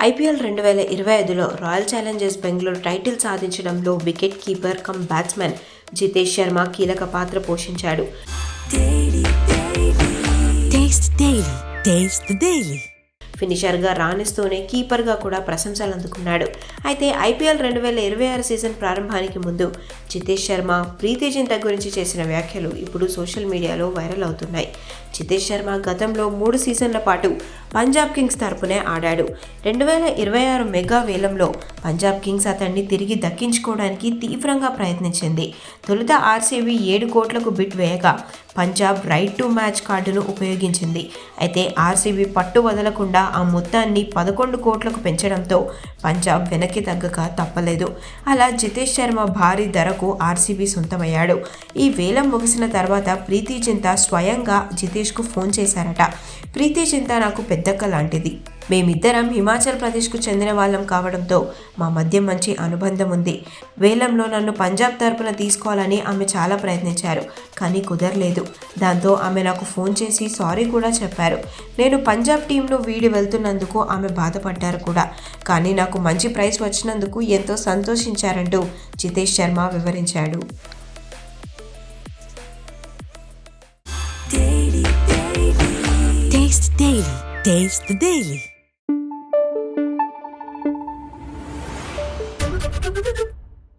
IPL 2025లో Royal Challengers Bengaluru title సాధించడంలో wicket keeper cum batsmen Jitesh Sharma కీలక పాత్ర పోషించాడు. ఫినిషర్గా రాణిస్తూనే కీపర్గా కూడా ప్రశంసలు అందుకున్నాడు. అయితే ఐపీఎల్ 2026 సీజన్ ప్రారంభానికి ముందు జితేష్ శర్మ ప్రీతి జింతా గురించి చేసిన వ్యాఖ్యలు ఇప్పుడు సోషల్ మీడియాలో వైరల్ అవుతున్నాయి. జితేష్ శర్మ గతంలో 3 సీజన్ల పాటు పంజాబ్ కింగ్స్ తరపునే ఆడాడు. 2026 మెగా వేలంలో పంజాబ్ కింగ్స్ అతన్ని తిరిగి దక్కించుకోవడానికి తీవ్రంగా ప్రయత్నించింది. తొలుత ఆర్సీబీ 7 కోట్లకు బిడ్ వేయగా పంజాబ్ రైట్ టు మ్యాచ్ కార్డును ఉపయోగించింది. అయితే ఆర్సీబీ పట్టు వదలకుండా ఆ మొత్తాన్ని 11 కోట్లకు పెంచడంతో పంజాబ్ వెనక్కి తగ్గక తప్పలేదు. అలా జితేష్ శర్మ భారీ ధరకు ఆర్సీబీ సొంతమయ్యాడు. ఈ వేలం ముగిసిన తర్వాత ప్రీతి జింతా స్వయంగా జితేష్కు ఫోన్ చేశారట. ప్రీతి జింతా నాకు పెద్దక్క లాంటిది. మేమిద్దరం హిమాచల్ ప్రదేశ్కు చెందిన వాళ్ళం కావడంతో మా మధ్య మంచి అనుబంధం ఉంది. వేలంలో నన్ను పంజాబ్ తరపున తీసుకోవాలని ఆమె చాలా ప్రయత్నించారు, కానీ కుదరలేదు. దాంతో ఆమె నాకు ఫోన్ చేసి సారీ కూడా చెప్పారు. నేను పంజాబ్ టీంను వీడి వెళ్తున్నందుకు ఆమె బాధపడ్డారు కూడా, కానీ నాకు మంచి ప్రైస్ వచ్చినందుకు ఎంతో సంతోషించారంటూ జితేష్ శర్మ వివరించాడు. Taste the Daily.